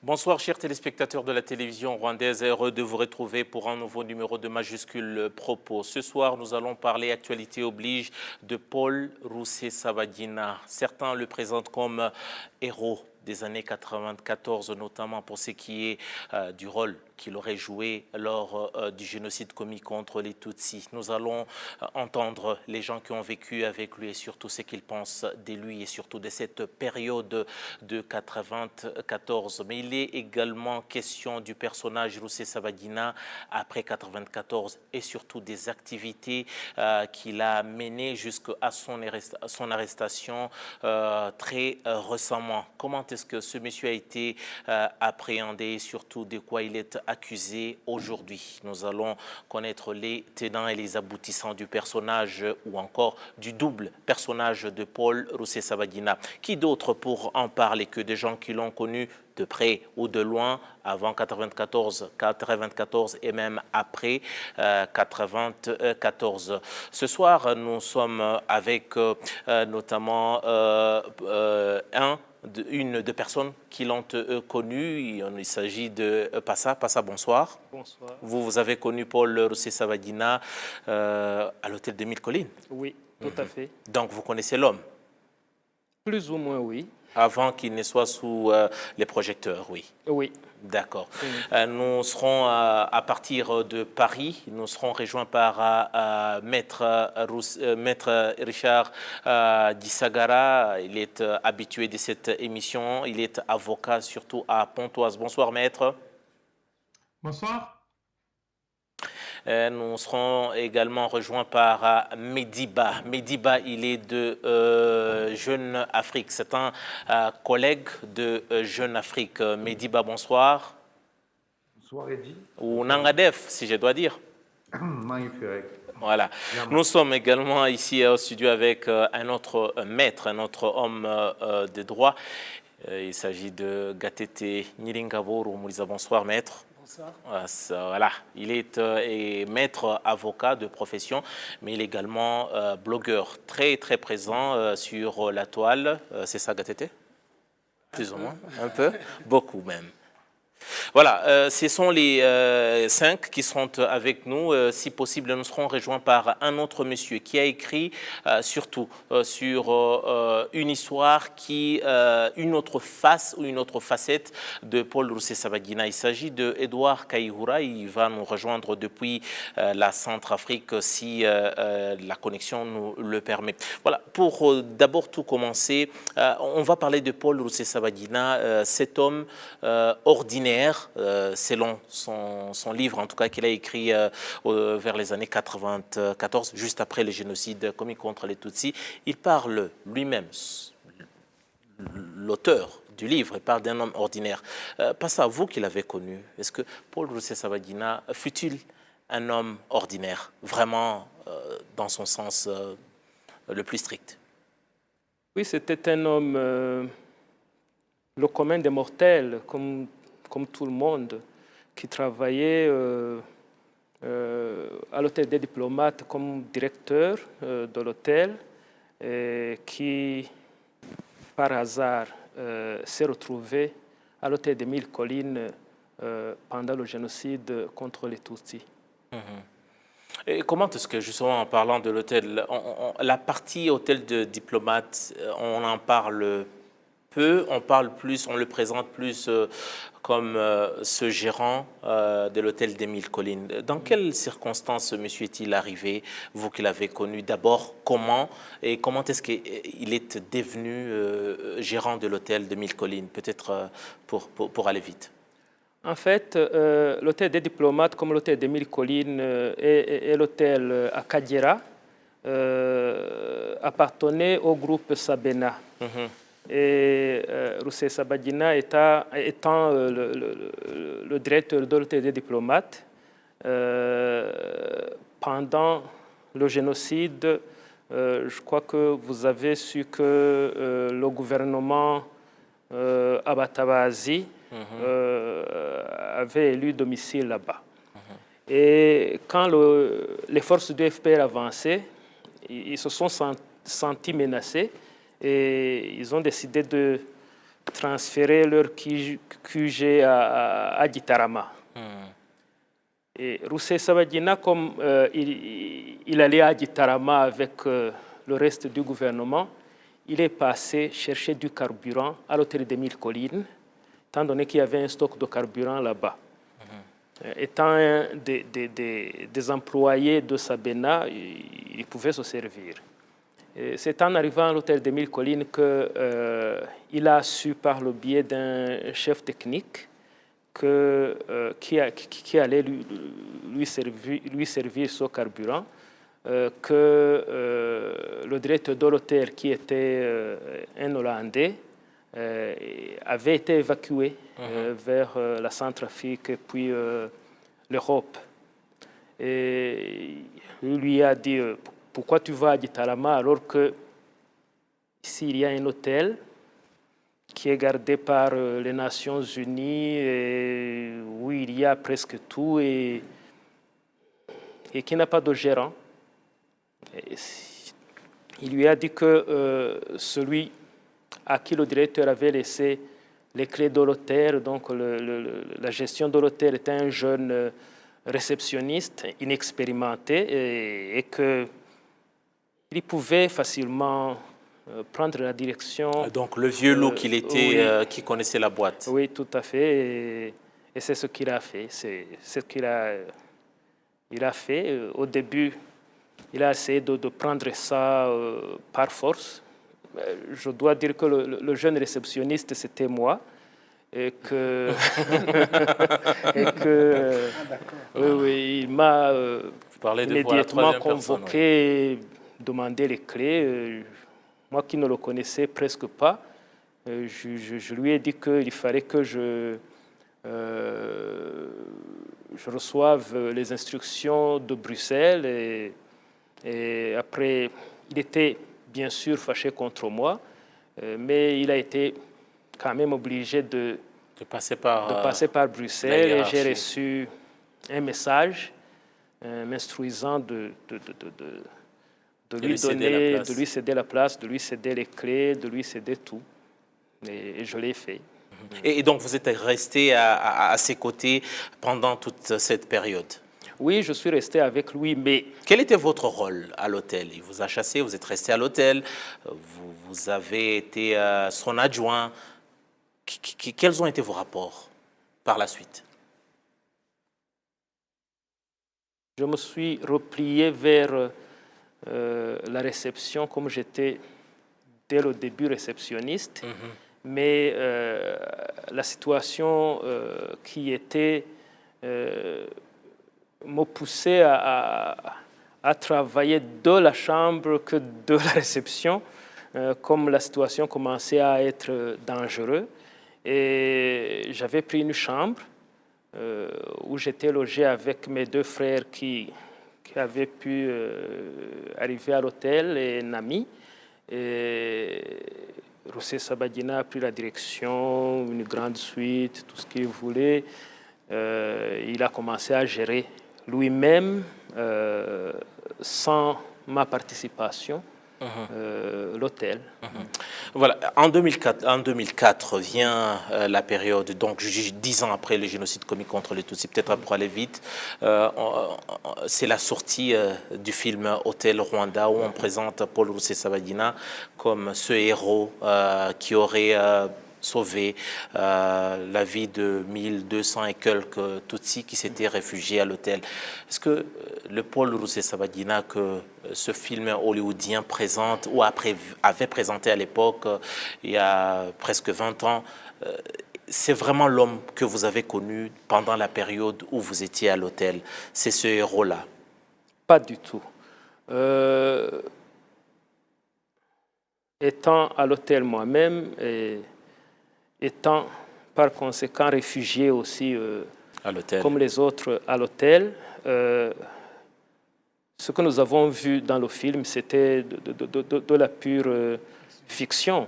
Bonsoir chers téléspectateurs de la télévision rwandaise, heureux de vous retrouver pour un nouveau numéro de Majuscule Propos. Ce soir, nous allons parler, actualité oblige, de Paul Rusesabagina. Certains le présentent comme héros des années 94, notamment pour ce qui est du rôle qu'il aurait joué lors du génocide commis contre les Tutsis. Nous allons entendre les gens qui ont vécu avec lui et surtout ce qu'ils pensent de lui et surtout de cette période de 94. Mais il est également question du personnage Rusesabagina après 94 et surtout des activités qu'il a menées jusqu'à son arrestation très récemment. Comment est-ce que ce monsieur a été appréhendé et surtout de quoi il est accusé aujourd'hui? Nous allons connaître les tenants et les aboutissants du personnage ou encore du double personnage de Paul Rusesabagina. Qui d'autre pour en parler que des gens qui l'ont connu de près ou de loin avant 94 et même après 94. Ce soir, nous sommes avec notamment une des personnes qui l'ont connu. Il s'agit de Passa. Passa, bonsoir. Bonsoir. Vous avez connu Paul Rusesabagina à l'hôtel de Mille Collines. Oui, tout à fait. Donc vous connaissez l'homme? Plus ou moins, oui. Avant qu'il ne soit sous les projecteurs, oui. Oui. D'accord. Nous serons à partir de Paris. Nous serons rejoints par Maître Richard Dissagara. Il est habitué de cette émission. Il est avocat surtout à Pontoise. Bonsoir, Maître. Bonsoir. Nous serons également rejoints par Mediba. Mediba, il est de Jeune Afrique. C'est un collègue de Jeune Afrique. Mediba, bonsoir. Bonsoir, Eddy. Ou Nangadef, si je dois dire. Magnifique. Voilà. Nous sommes également ici au studio avec un autre maître, un autre homme de droit. Il s'agit de Gatete Nyiringabo Rumuriza. Bonsoir, maître. Voilà, il est maître avocat de profession, mais il est également blogueur très très présent sur la toile. C'est ça, Gatete? Plus ou moins, un peu, beaucoup même. Voilà, ce sont les 5 qui seront avec nous. Si possible, nous serons rejoints par un autre monsieur qui a écrit surtout sur une histoire une autre face ou une autre facette de Paul Rusesabagina. Il s'agit de Edouard Kaihura. Il va nous rejoindre depuis la Centrafrique si la connexion nous le permet. Voilà, pour d'abord tout commencer, on va parler de Paul Rusesabagina, cet homme ordinaire, selon son livre, en tout cas, qu'il a écrit vers les années 94, juste après le génocide commis contre les Tutsis. Il parle lui-même, l'auteur du livre, il parle d'un homme ordinaire. Pas à vous qui l'avez connu. Est-ce que Paul Rusesabagina fut-il un homme ordinaire, vraiment dans son sens le plus strict? Oui, c'était un homme, le commun des mortels, comme tout le monde, qui travaillait à l'hôtel des diplomates comme directeur de l'hôtel, qui, par hasard, s'est retrouvé à l'hôtel des Mille Collines pendant le génocide contre les Tutsis. Et comment est-ce que, justement, en parlant de l'hôtel, la partie hôtel de diplomate, on en parle peu, on parle plus, on le présente plus comme ce gérant de l'hôtel des Mille Collines. Dans quelles circonstances ce monsieur est-il arrivé, vous qui l'avez connu? D'abord, comment et comment est-ce qu'il est devenu gérant de l'hôtel des Mille Collines? Peut-être pour aller vite. En fait, l'hôtel des diplomates, comme l'hôtel des Mille Collines et l'hôtel à Kadiera, appartenaient au groupe Sabena. Et Rusesabagina étant le directeur de l'hôtel des diplomates, pendant le génocide, je crois que vous avez su que le gouvernement Abatabazi avait élu domicile là-bas. Et quand les forces du FPR avançaient, ils se sont sentis menacés et ils ont décidé de transféré leur QG à Gitarama. Et Roussé Sabagina, comme il allait à Gitarama avec le reste du gouvernement, il est passé chercher du carburant à l'hôtel des Mille Collines, étant donné qu'il y avait un stock de carburant là-bas. Étant un des employés de Sabena, il pouvait se servir. C'est en arrivant à l'hôtel des Mille Collines qu'il a su, par le biais d'un chef technique, qui allait lui servir ce carburant, que le directeur de l'hôtel, qui était un Hollandais, avait été évacué vers la Centrafrique et puis l'Europe. Et il lui a dit pourquoi tu vas à Gitarama alors que ici il y a un hôtel qui est gardé par les Nations Unies, et où il y a presque tout et qui n'a pas de gérant. Et il lui a dit que celui à qui le directeur avait laissé les clés de l'hôtel, donc la gestion de l'hôtel, était un jeune réceptionniste inexpérimenté et qu'il pouvait facilement prendre la direction. Donc le vieux loup qu'il était, oui, qui connaissait la boîte. Oui, tout à fait. Et c'est ce qu'il a fait. C'est ce qu'il a fait. Au début, il a essayé de prendre ça par force. Je dois dire que le jeune réceptionniste, c'était moi. Et que, oui, il m'a immédiatement convoqué, demandé les clés. Moi qui ne le connaissais presque pas, je lui ai dit qu'il fallait que je reçoive les instructions de Bruxelles. Et après, il était bien sûr fâché contre moi, mais il a été quand même obligé de passer par Bruxelles. Et j'ai reçu un message m'instruisant de lui céder la place, de lui céder les clés, de lui céder tout. Et je l'ai fait. Et donc vous êtes resté à ses côtés pendant toute cette période? Oui, je suis resté avec lui, mais... Quel était votre rôle à l'hôtel? Il vous a chassé, vous êtes resté à l'hôtel, vous avez été son adjoint. Quels ont été vos rapports par la suite? Je me suis replié vers la réception, comme j'étais dès le début réceptionniste. Mais la situation qui était... me poussait à travailler de la chambre que de la réception, comme la situation commençait à être dangereuse. Et j'avais pris une chambre où j'étais logé avec mes deux frères qui avaient pu arriver à l'hôtel, et Nami. Et Roussé Sabagina a pris la direction, une grande suite, tout ce qu'il voulait. Il a commencé à gérer lui-même, sans ma participation, l'hôtel. Voilà. En 2004 vient la période, donc 10 ans après le génocide commis contre les Tutsis, peut-être pour aller vite, c'est la sortie du film Hôtel Rwanda, où on présente Paul Roussé Sabagina comme ce héros qui aurait sauvé la vie de 1200 et quelques Tutsis qui s'étaient réfugiés à l'hôtel. Est-ce que le Paul Roussé Sabagina que ce film hollywoodien présente, ou avait présenté à l'époque, il y a presque 20 ans, c'est vraiment l'homme que vous avez connu pendant la période où vous étiez à l'hôtel? C'est ce héros-là? Pas du tout. Étant à l'hôtel moi-même, et étant par conséquent réfugié aussi, comme les autres à l'hôtel, ce que nous avons vu dans le film, c'était de la pure fiction.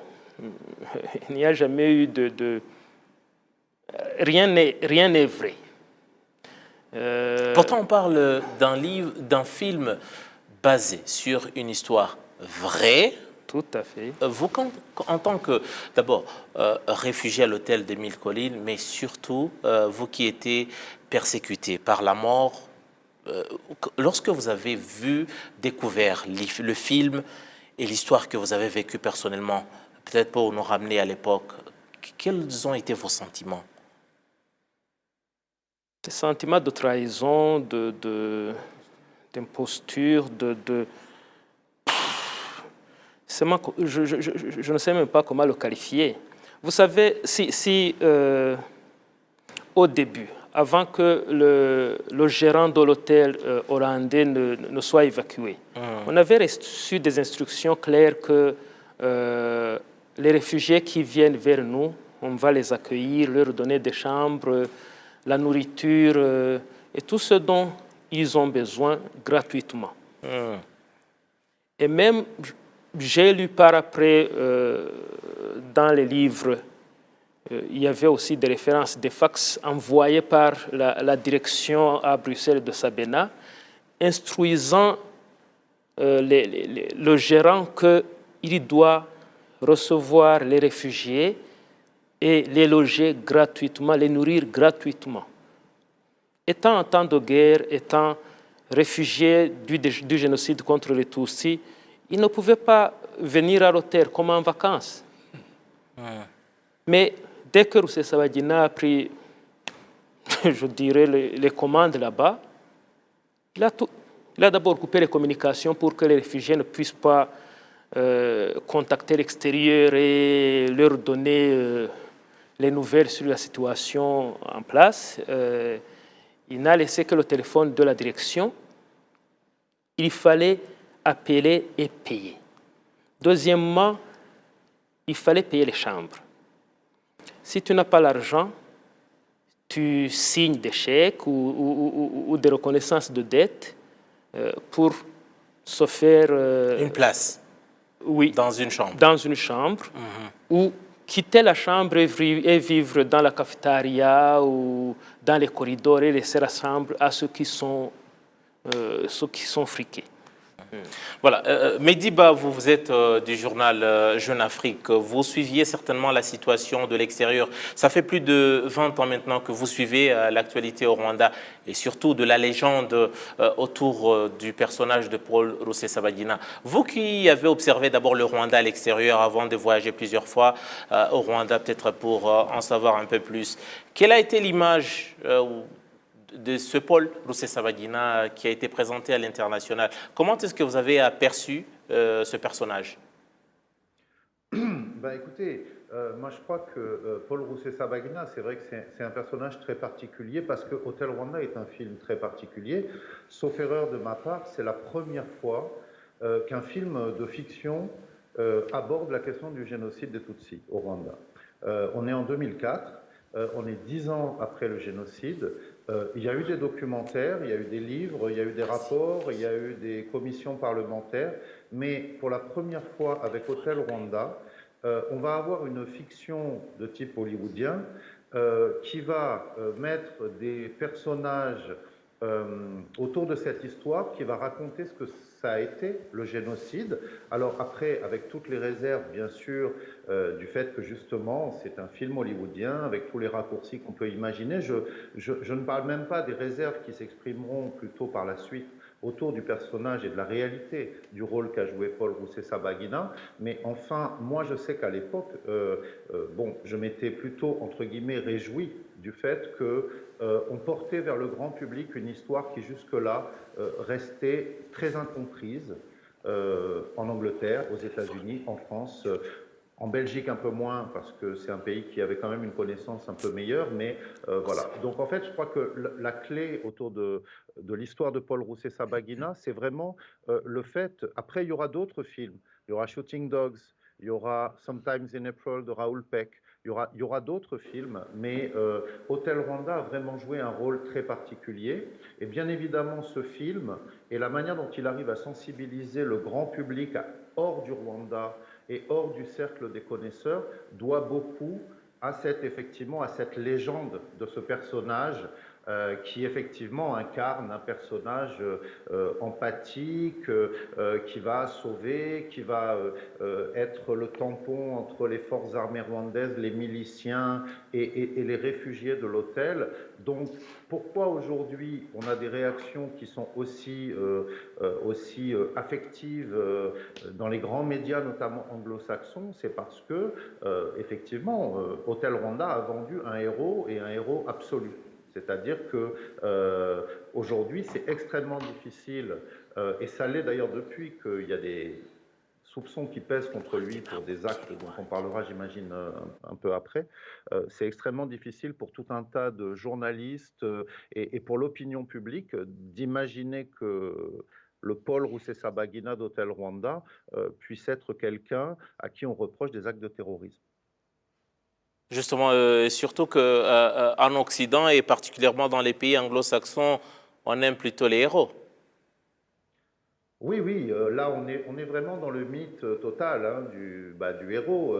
Il n'y a jamais eu rien n'est vrai. Pourtant, on parle d'un film basé sur une histoire vraie, Tout à fait. Vous, en tant que, d'abord, réfugié à l'hôtel des Mille Collines, mais surtout, vous qui étiez persécuté par la mort, lorsque vous avez découvert le film et l'histoire que vous avez vécue personnellement, peut-être pour nous ramener à l'époque, quels ont été vos sentiments? Des sentiments de trahison, d'imposture, je ne sais même pas comment le qualifier. Vous savez, si au début, avant que le gérant de l'hôtel hollandais ne soit évacué, on avait reçu des instructions claires que les réfugiés qui viennent vers nous, on va les accueillir, leur donner des chambres, la nourriture et tout ce dont ils ont besoin gratuitement. Et même, j'ai lu par après dans les livres, il y avait aussi des références, des fax envoyés par la direction à Bruxelles de Sabena, instruisant le gérant qu'il doit recevoir les réfugiés et les loger gratuitement, les nourrir gratuitement. Étant en temps de guerre, étant réfugiés du génocide contre les Tutsis, ils ne pouvaient pas venir à l'hôtel comme en vacances. Mais dès que Rusesabagina a pris, je dirais, les commandes là-bas, il a d'abord coupé les communications pour que les réfugiés ne puissent pas contacter l'extérieur et leur donner les nouvelles sur la situation en place. Il n'a laissé que le téléphone de la direction. Il fallait appeler et payer. Deuxièmement, il fallait payer les chambres. Si tu n'as pas l'argent, tu signes des chèques ou des reconnaissances de dette pour se faire... une place. Oui. Dans une chambre. Dans une chambre. Ou quitter la chambre et vivre dans la cafétéria ou dans les corridors et laisser la chambre à ceux qui sont friqués. Voilà. Mehdiba, vous êtes du journal Jeune Afrique. Vous suiviez certainement la situation de l'extérieur. Ça fait plus de 20 ans maintenant que vous suivez l'actualité au Rwanda et surtout de la légende autour du personnage de Paul Rusesabagina. Vous qui avez observé d'abord le Rwanda à l'extérieur avant de voyager plusieurs fois au Rwanda, peut-être pour en savoir un peu plus, quelle a été l'image de ce Paul Rusesabagina qui a été présenté à l'international? Comment est-ce que vous avez aperçu ce personnage? Écoutez, moi je crois que Paul Rusesabagina, c'est vrai que c'est un personnage très particulier parce que Hotel Rwanda est un film très particulier. Sauf erreur de ma part, c'est la première fois qu'un film de fiction aborde la question du génocide des Tutsis au Rwanda. On est en 2004, on est 10 ans après le génocide. Il y a eu des documentaires, il y a eu des livres, il y a eu des rapports, il y a eu des commissions parlementaires, mais pour la première fois avec Hotel Rwanda, on va avoir une fiction de type hollywoodien qui va mettre des personnages autour de cette histoire, qui va raconter ce que ça a été, le génocide. Alors après, avec toutes les réserves, bien sûr, du fait que justement, c'est un film hollywoodien, avec tous les raccourcis qu'on peut imaginer, je ne parle même pas des réserves qui s'exprimeront plutôt par la suite autour du personnage et de la réalité du rôle qu'a joué Paul Rusesabagina. Mais enfin, moi, je sais qu'à l'époque, je m'étais plutôt, entre guillemets, réjoui du fait qu'on portait vers le grand public une histoire qui jusque-là restait très incomprise en Angleterre, aux États-Unis, en France, en Belgique un peu moins parce que c'est un pays qui avait quand même une connaissance un peu meilleure, mais voilà. Donc en fait, je crois que la clé autour de l'histoire de Paul Rusesabagina, c'est vraiment le fait. Après, il y aura d'autres films. Il y aura Shooting Dogs, il y aura Sometimes in April de Raoul Peck. Il y aura d'autres films, mais Hotel Rwanda a vraiment joué un rôle très particulier. Et bien évidemment, ce film et la manière dont il arrive à sensibiliser le grand public hors du Rwanda et hors du cercle des connaisseurs doit beaucoup à cette légende de ce personnage qui effectivement incarne un personnage empathique, qui va sauver, qui va être le tampon entre les forces armées rwandaises, les miliciens et les réfugiés de l'hôtel. Donc pourquoi aujourd'hui on a des réactions qui sont aussi affectives dans les grands médias, notamment anglo-saxons? C'est parce que effectivement, Hôtel Rwanda a vendu un héros et un héros absolu. C'est-à-dire que aujourd'hui, c'est extrêmement difficile, et ça l'est d'ailleurs depuis qu'il y a des soupçons qui pèsent contre lui pour des actes dont on parlera, j'imagine, un peu après. C'est extrêmement difficile pour tout un tas de journalistes et pour l'opinion publique d'imaginer que le Paul Rusesabagina d'Hôtel Rwanda puisse être quelqu'un à qui on reproche des actes de terrorisme. Justement, surtout qu'en Occident et particulièrement dans les pays anglo-saxons, on aime plutôt les héros. Oui, oui, là on est vraiment dans le mythe total hein, du héros.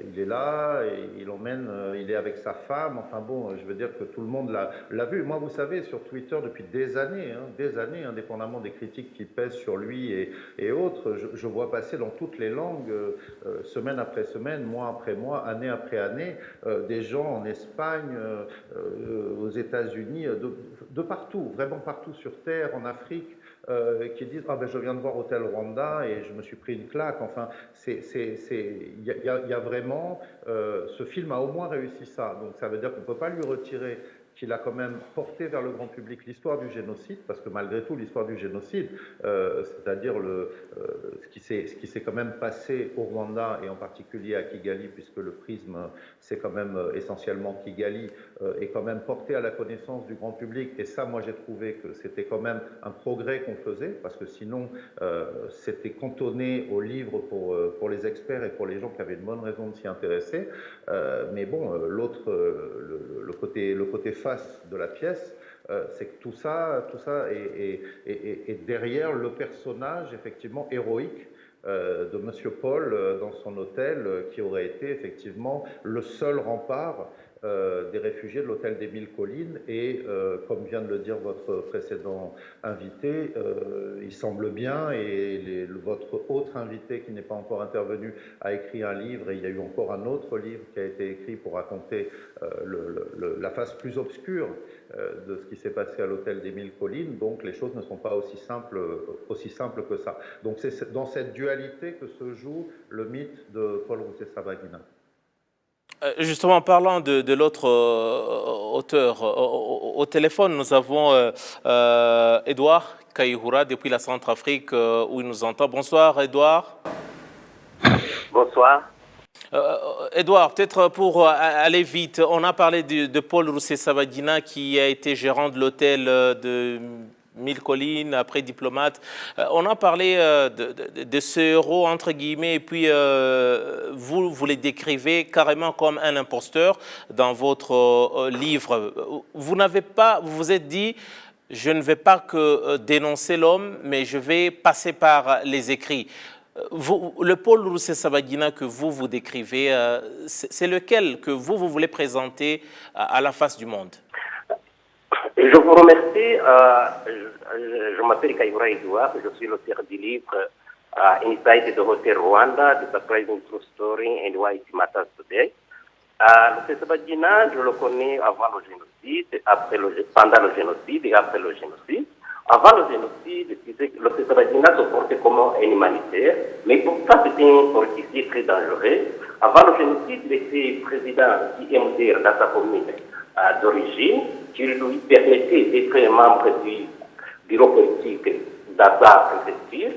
Il est là, et il emmène, il est avec sa femme. Enfin bon, je veux dire que tout le monde l'a vu. Moi, vous savez, sur Twitter depuis des années, indépendamment des critiques qui pèsent sur lui et autres, je vois passer dans toutes les langues, semaine après semaine, mois après mois, année après année, des gens en Espagne, aux États-Unis, de partout, vraiment partout sur Terre, en Afrique. Qui disent ah ben je viens de voir Hôtel Rwanda et je me suis pris une claque. Enfin, il y a vraiment ce film a au moins réussi ça. Donc ça veut dire qu'on ne peut pas lui retirer qu'il a quand même porté vers le grand public l'histoire du génocide, parce que malgré tout l'histoire du génocide, c'est-à-dire ce qui s'est quand même passé au Rwanda et en particulier à Kigali, puisque le prisme c'est quand même essentiellement Kigali, est quand même porté à la connaissance du grand public. Et ça, moi j'ai trouvé que c'était quand même un progrès qu'on faisait, parce que sinon c'était cantonné aux livres pour les experts et pour les gens qui avaient une bonne raison de s'y intéresser. Mais bon, l'autre, le côté face de la pièce, c'est que tout ça est derrière le personnage effectivement héroïque de Monsieur Paul dans son hôtel, qui aurait été effectivement le seul rempart des réfugiés de l'hôtel des Mille Collines. Et comme vient de le dire votre précédent invité, il semble bien, et votre autre invité qui n'est pas encore intervenu a écrit un livre, et il y a eu encore un autre livre qui a été écrit pour raconter la face plus obscure de ce qui s'est passé à l'hôtel des Mille Collines. Donc les choses ne sont pas aussi simples que ça. Donc c'est dans cette dualité que se joue le mythe de Paul Rusesabagina. Justement, en parlant de l'autre auteur, au téléphone, nous avons Edouard Kayihura depuis la Centrafrique, où il nous entend. Bonsoir, Edouard. Bonsoir. Edouard, peut-être pour aller vite, on a parlé de Paul Rusesabagina, qui a été gérant de l'hôtel de Mille Collines, après diplomate. On a parlé de ce héros, entre guillemets, et puis vous les décrivez carrément comme un imposteur dans votre livre. Vous vous êtes dit, je ne vais pas que dénoncer l'homme, mais je vais passer par les écrits. Le Paul Rusesabagina que vous décrivez, c'est lequel que vous voulez présenter à la face du monde? Je vous remercie. Je m'appelle Kayihura Edouard. Je suis l'auteur du livre Inside the Hotel Rwanda, The Surprising True Story and Why It Matters Today. Rusesabagina, je le connais avant le génocide, pendant le génocide et après le génocide. Avant le génocide, Rusesabagina se portait comme un humanitaire, mais pourtant c'était un politicier très dangereux. Avant le génocide, il était président du MDR dans sa commune d'origine, qui lui permettait d'être membre du bureau politique dans sa préfecture.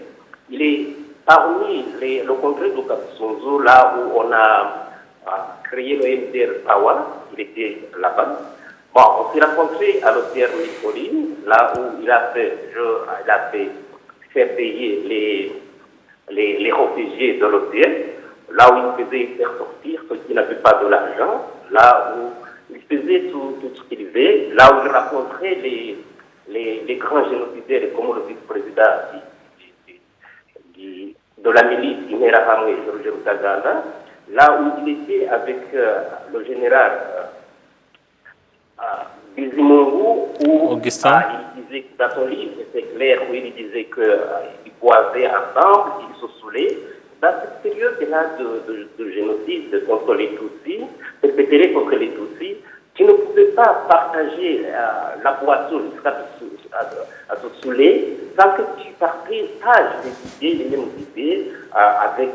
Il est parmi le congrès de Kabusunzu, là où on a créé le MDR Power. Il était là-bas. Bon, on s'est rencontrés à l'hôtel Mille Collines, là où il a fait faire payer les réfugiés de l'hôtel, là où il faisait faire sortir ceux qui n'avaient pas de l'argent, là où il faisait tout ce qu'il veut, là où il rencontrait les grands génocidaires comme le vice-président de la milice Imerahamwe, Georges Rutaganda, là où il était avec le général Bizimana Bizimungu, où Augustin. il disait, dans son livre, c'est clair, où il disait qu'ils boisaient ensemble, qu'ils se saoulaient. Dans cette période-là de génocide contre les Tutsis, perpétré contre les Tutsis, tu ne pouvais pas partager la boisson jusqu'à te saouler sans que tu partages les idées, les mêmes idées avec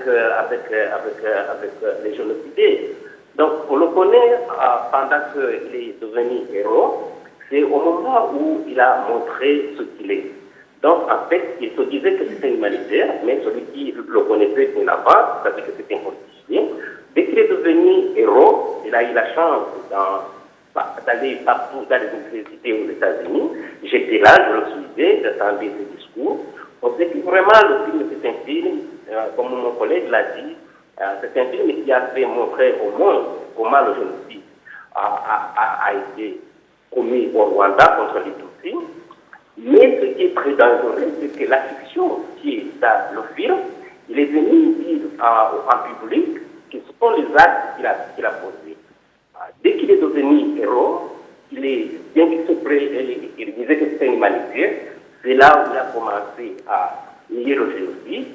les génocidés. Donc, on le connaît pendant qu'il est devenu héros, c'est au moment où il a montré ce qu'il est. Donc, en fait, il se disait que c'était humanitaire, mais celui qui le connaissait bien avant, c'est-à-dire que c'était un politicien. Dès qu'il est devenu héros, il a eu la chance d'aller partout dans les universités aux États-Unis. J'étais là, je le suivais, j'attendais ses discours. On sait que vraiment, le film, c'est un film, comme mon collègue l'a dit, c'est un film qui a fait montrer au monde comment le génocide a été commis au Rwanda contre les Tutsis. Mais ce qui est très dangereux, c'est que la fiction qui est dans le film, il est venu dire en public que ce sont les actes qu'il a posés. Dès qu'il est devenu héros, bien qu'il disait que c'était humanitaire, c'est là où il a commencé à nier le génocide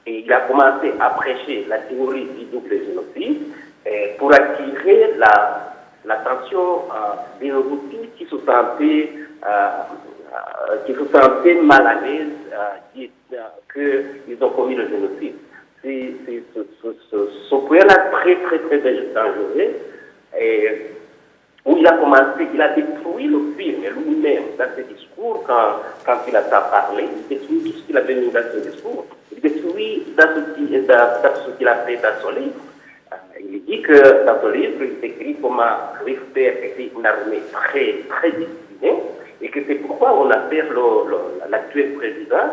et il a commencé à prêcher la théorie du double génocide pour attirer l'attention des Hutus qui se sentaient mal à l'aise qu'ils ont commis le génocide. C'est ce point-là très, très, très dangereux. Où il a commencé, il a détruit le film lui-même dans ses discours quand il a parlé, il détruit tout ce qu'il a mis dans ses discours, il détruit dans ce qu'il a fait dans son livre. Il dit que dans son livre, il décrit comment Richter était une armée très, très disciplinée et que c'est pourquoi on appelle l'actuel président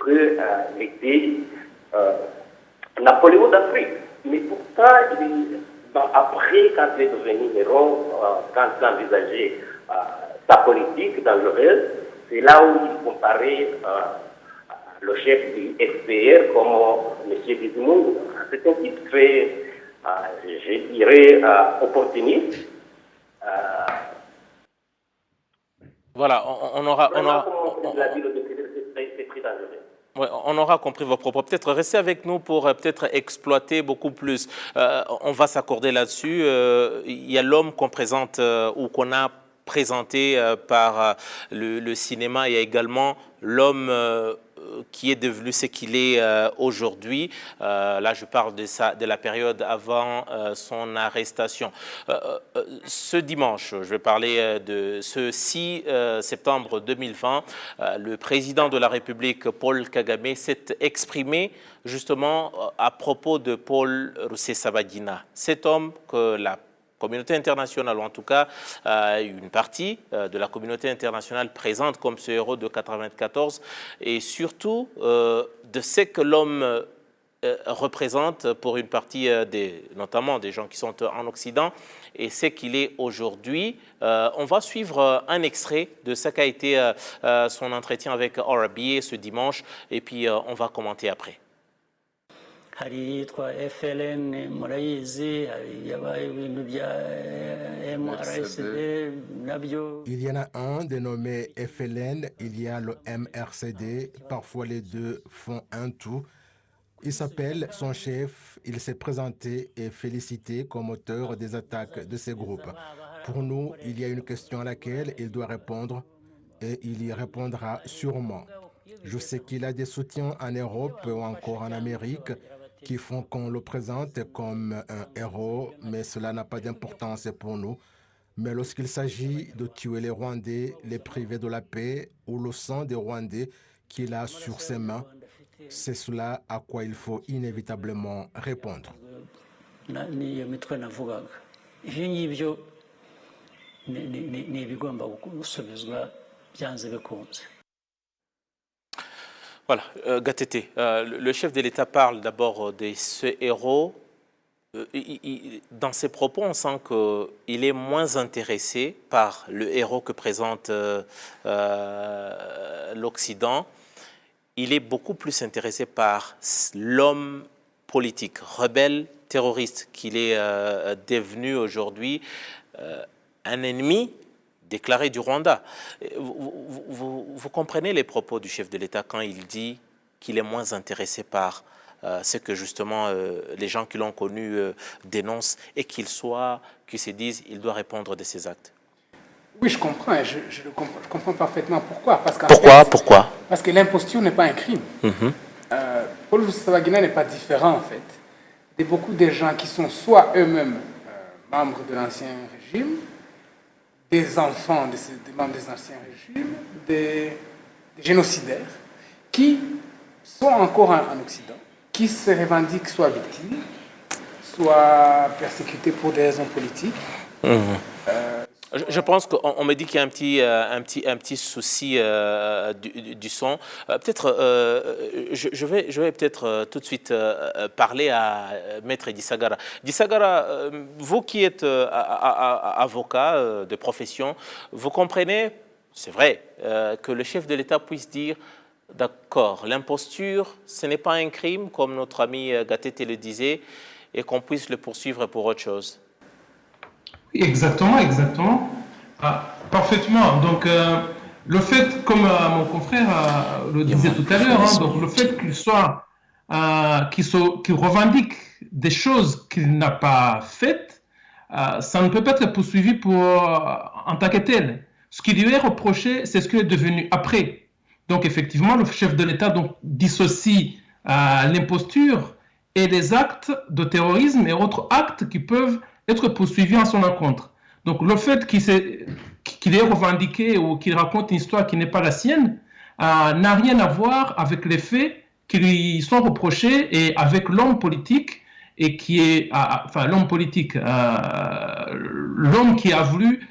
qu'il était Napoléon d'Afrique. Mais pourtant, après, quand il est devenu héros, quand il a envisagé sa politique dangereuse, c'est là où il comparait le chef du FPR comme M. Bizimungu. C'est un type très, je dirais, opportuniste. Voilà, on aura... C'est très dangereux. Ouais, on aura compris vos propos. Peut-être restez avec nous pour peut-être exploiter beaucoup plus. On va s'accorder là-dessus. Il y a l'homme qu'on présente ou qu'on a présenté par le cinéma. Il y a également l'homme qui est devenu ce qu'il est aujourd'hui. Là, je parle de la période avant son arrestation. Ce dimanche, je vais parler de ce 6 septembre 2020, le président de la République, Paul Kagame, s'est exprimé justement à propos de Paul Rusesabagina, cet homme que la communauté internationale, ou en tout cas une partie de la communauté internationale présente comme ce héros de 1994, et surtout de ce que l'homme représente pour une partie, notamment des gens qui sont en Occident, et ce qu'il est aujourd'hui. On va suivre un extrait de ce qu'a été son entretien avec RBA ce dimanche, et puis on va commenter après. hari yitwa FLN murayizi yabaye ibintu bya MRCD nabyo. Il y en a un dénommé FLN, il y a le MRCD, parfois les deux font un tout. Il s'appelle son chef, il s'est présenté et félicité comme auteur des attaques de ces groupes. Pour nous, il y a une question à laquelle il doit répondre et il y répondra sûrement. Je sais qu'il a des soutiens en Europe ou encore en Amérique qui font qu'on le présente comme un héros, mais cela n'a pas d'importance pour nous. Mais lorsqu'il s'agit de tuer les Rwandais, les priver de la paix ou le sang des Rwandais qu'il a sur ses mains, c'est cela à quoi il faut inévitablement répondre. Voilà, Gatete, le chef de l'État parle d'abord de ce héros. Dans ses propos, on sent qu'il est moins intéressé par le héros que présente l'Occident. Il est beaucoup plus intéressé par l'homme politique, rebelle, terroriste qu'il est devenu aujourd'hui, un ennemi déclaré du Rwanda. Vous comprenez les propos du chef de l'État quand il dit qu'il est moins intéressé par ce que justement les gens qui l'ont connu dénoncent et qu'ils se disent qu'il doit répondre de ses actes. Oui, je comprends, je comprends parfaitement pourquoi. Pourquoi Parce que l'imposture n'est pas un crime. Paul Rusesabagina n'est pas différent, en fait, de beaucoup de gens qui sont soit eux-mêmes membres de l'ancien régime, des enfants des membres des anciens régimes, des génocidaires, qui sont encore en Occident, qui se revendiquent soit victimes, soit persécutés pour des raisons politiques. Je pense qu'on me dit qu'il y a un petit souci du son. Peut-être, je vais peut-être tout de suite parler à Maître Disagara. Disagara, vous qui êtes avocat de profession, vous comprenez, c'est vrai, que le chef de l'État puisse dire d'accord, l'imposture, ce n'est pas un crime, comme notre ami Gatete le disait, et qu'on puisse le poursuivre pour autre chose. Exactement. Parfaitement. Donc, le fait, comme mon confrère le disait tout à l'heure, donc le fait qu'il revendique des choses qu'il n'a pas faites, ça ne peut pas être poursuivi en tant que tel. Ce qui lui est reproché, c'est ce qu'il est devenu après. Donc, effectivement, le chef de l'État dissocie l'imposture et les actes de terrorisme et autres actes qui peuvent être poursuivis en son encontre. Donc, le fait qu'il ait revendiqué ou qu'il raconte une histoire qui n'est pas la sienne n'a rien à voir avec les faits qui lui sont reprochés et avec l'homme politique et qui est, l'homme politique, l'homme qui a voulu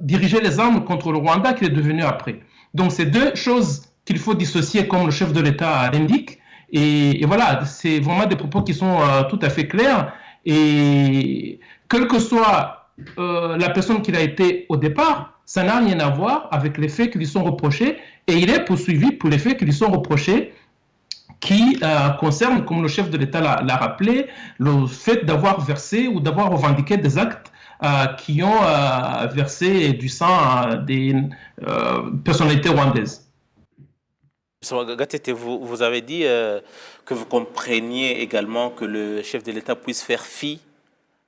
diriger les armes contre le Rwanda qu'il est devenu après. Donc, c'est deux choses qu'il faut dissocier comme le chef de l'État l'indique. Et voilà, c'est vraiment des propos qui sont tout à fait clairs. Et quelle que soit la personne qu'il a été au départ, ça n'a rien à voir avec les faits qui lui sont reprochés. Et il est poursuivi pour les faits qui lui sont reprochés, qui concernent, comme le chef de l'État l'a rappelé, le fait d'avoir versé ou d'avoir revendiqué des actes qui ont versé du sang à des personnalités rwandaises. Gatete, vous avez dit que vous compreniez également que le chef de l'État puisse faire fi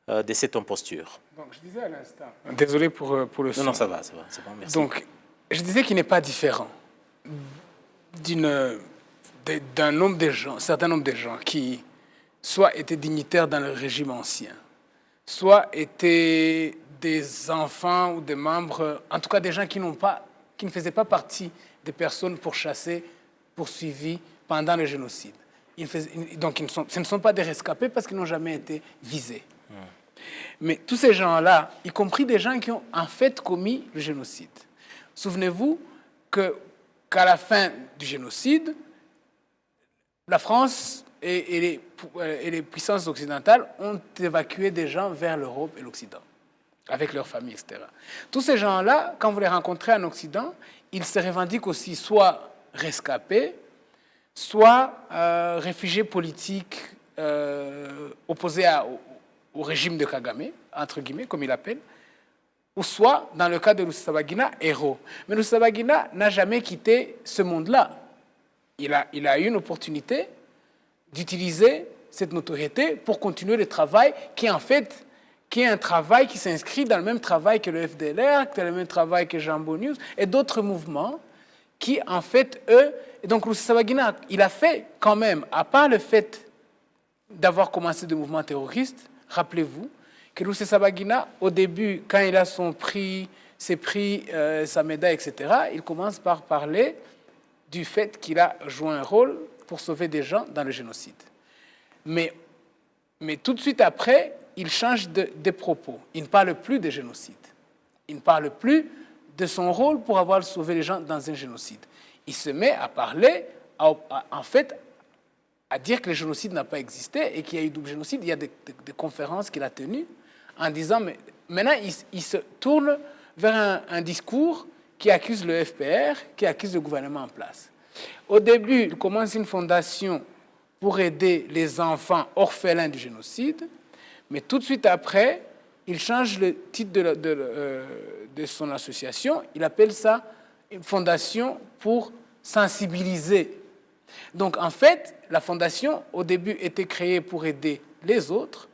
de cette imposture. Donc, je disais à l'instant, désolé pour le son. Non, ça va, c'est bon, merci. Donc, je disais qu'il n'est pas différent d'un nombre de gens, certain nombre de gens qui soit étaient dignitaires dans le régime ancien, soit étaient des enfants ou des membres, en tout cas des gens qui ne faisaient pas partie des personnes pourchassées, poursuivies pendant le génocide. Donc, ce ne sont pas des rescapés parce qu'ils n'ont jamais été visés. Mais tous ces gens-là, y compris des gens qui ont en fait commis le génocide, souvenez-vous qu'à la fin du génocide, la France et les puissances occidentales ont évacué des gens vers l'Europe et l'Occident, avec leurs familles, etc. Tous ces gens-là, quand vous les rencontrez en Occident, ils se revendiquent aussi soit rescapés, soit réfugiés politiques opposés au régime de Kagame, entre guillemets, comme il l'appelle, ou soit, dans le cas de Rusesabagina, héros. Mais Rusesabagina n'a jamais quitté ce monde-là. Il a eu une opportunité d'utiliser cette notoriété pour continuer le travail qui est un travail qui s'inscrit dans le même travail que le FDLR, dans le même travail que Jambo News et d'autres mouvements qui, en fait, eux... Et donc, Rusesabagina, il a fait quand même, à part le fait d'avoir commencé des mouvements terroristes, rappelez-vous que Rusesabagina, au début, quand il a ses prix, sa médaille, etc., il commence par parler du fait qu'il a joué un rôle pour sauver des gens dans le génocide. Mais tout de suite après, il change de propos. Il ne parle plus de génocide. Il ne parle plus de son rôle pour avoir sauvé les gens dans un génocide. Il se met à parler, en fait, à dire que le génocide n'a pas existé et qu'il y a eu double génocide. Il y a des conférences qu'il a tenues en disant, mais maintenant, il se tourne vers un discours qui accuse le FPR, qui accuse le gouvernement en place. Au début, il commence une fondation pour aider les enfants orphelins du génocide, mais tout de suite après, il change le titre de son association, il appelle ça une fondation pour sensibiliser. Donc, en fait, la fondation, au début, était créée pour aider les autres.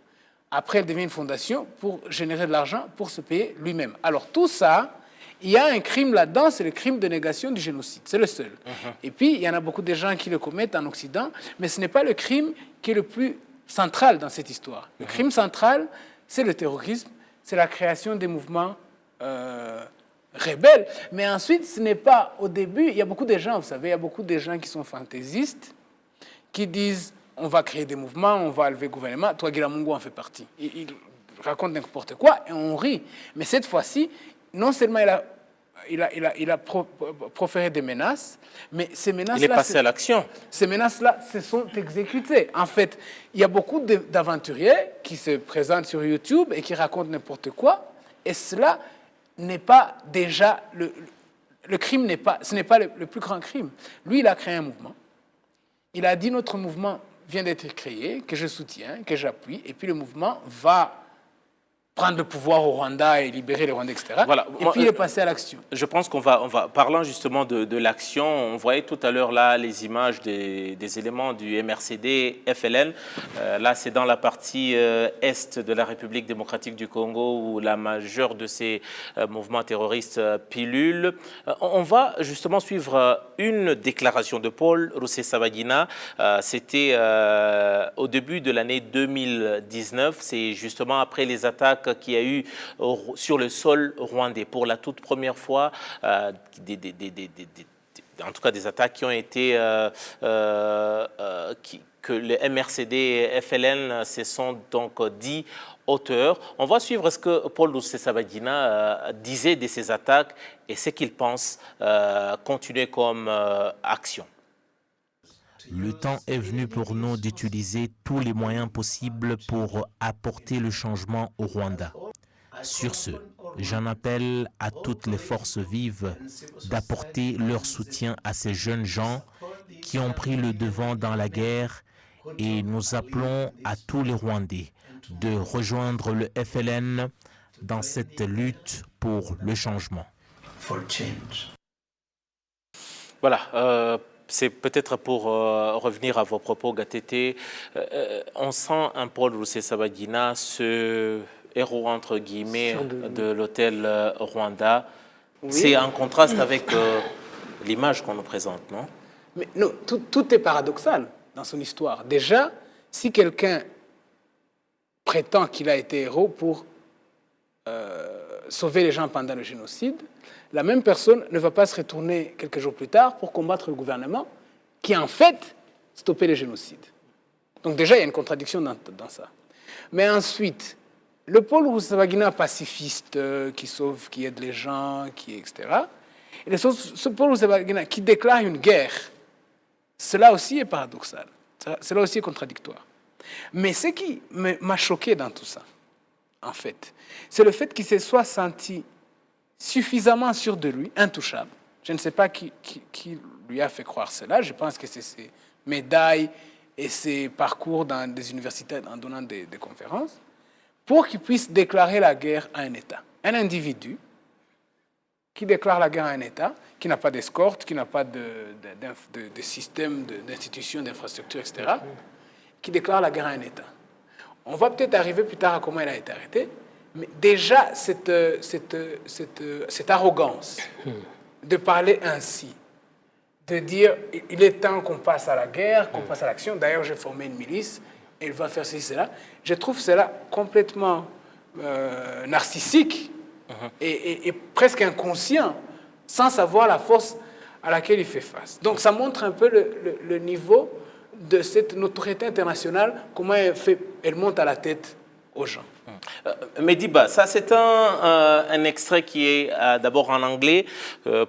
Après, elle devient une fondation pour générer de l'argent pour se payer lui-même. Alors, tout ça, il y a un crime là-dedans, c'est le crime de négation du génocide. C'est le seul. Et puis, il y en a beaucoup de gens qui le commettent en Occident, mais ce n'est pas le crime qui est le plus central dans cette histoire. Le crime central, c'est le terrorisme, c'est la création des mouvements rebelles. Mais ensuite, ce n'est pas au début, il y a beaucoup de gens, vous savez, il y a beaucoup de gens qui sont fantaisistes, qui disent on va créer des mouvements, on va enlever le gouvernement, toi, Guiramungu en fait partie. Il raconte n'importe quoi et on rit. Mais cette fois-ci, non seulement il a proféré des menaces, mais ces menaces-là... Il est passé à l'action. Ces menaces-là se sont exécutées. En fait, il y a beaucoup d'aventuriers qui se présentent sur YouTube et qui racontent n'importe quoi, et cela n'est pas déjà... Le crime n'est pas... Ce n'est pas le plus grand crime. Lui, il a créé un mouvement. Il a dit notre mouvement vient d'être créé, que je soutiens, que j'appuie, et puis le mouvement va prendre le pouvoir au Rwanda et libérer les Rwandais, etc. Voilà. Et puis il est passé à l'action. Je pense qu'on va, parlant justement de l'action, on voyait tout à l'heure là les images des éléments du MRCD FLN. Là, c'est dans la partie est de la République démocratique du Congo où la majeure de ces mouvements terroristes pilule. On va justement suivre une déclaration de Paul Rusesabagina. C'était au début de l'année 2019. C'est justement après les attaques qu'il y a eu sur le sol rwandais. Pour la toute première fois, en tout cas des attaques qui ont été, que les MRCD et FLN se sont donc dit auteurs. On va suivre ce que Paul Rusesabagina disait de ces attaques et ce qu'il pense continuer comme action. Le temps est venu pour nous d'utiliser tous les moyens possibles pour apporter le changement au Rwanda. Sur ce, j'en appelle à toutes les forces vives d'apporter leur soutien à ces jeunes gens qui ont pris le devant dans la guerre et nous appelons à tous les Rwandais de rejoindre le FLN dans cette lutte pour le changement. Voilà. C'est peut-être pour revenir à vos propos, Gatete, on sent un Paul Rusesabagina, ce héros entre guillemets de l'hôtel Rwanda. Oui. C'est en contraste avec l'image qu'on nous présente, non? Mais non, tout est paradoxal dans son histoire. Déjà, si quelqu'un prétend qu'il a été héros pour sauver les gens pendant le génocide, la même personne ne va pas se retourner quelques jours plus tard pour combattre le gouvernement qui, en fait, stoppait le génocide. Donc déjà, il y a une contradiction dans ça. Mais ensuite, le Paul Rusesabagina pacifiste qui sauve, qui aide les gens, etc. Et ce Paul Rusesabagina qui déclare une guerre, cela aussi est paradoxal. Cela aussi est contradictoire. Mais ce qui m'a choqué dans tout ça, en fait, c'est le fait qu'il se soit senti suffisamment sûr de lui, intouchable. Je ne sais pas qui lui a fait croire cela. Je pense que c'est ses médailles et ses parcours dans des universités en donnant des conférences, pour qu'il puisse déclarer la guerre à un État. Un individu qui déclare la guerre à un État, qui n'a pas d'escorte, qui n'a pas de système, d'institutions, d'infrastructures, etc., qui déclare la guerre à un État. On va peut-être arriver plus tard à comment il a été arrêté, mais déjà, cette arrogance de parler ainsi, de dire il est temps qu'on passe à la guerre, qu'on passe à l'action. D'ailleurs, j'ai formé une milice, elle va faire ceci, cela. Je trouve cela complètement narcissique et presque inconscient, sans savoir la force à laquelle il fait face. Donc, ça montre un peu le niveau de cette notoriété internationale, comment elle monte à la tête aux gens. Mediba, ça c'est un extrait qui est d'abord en anglais.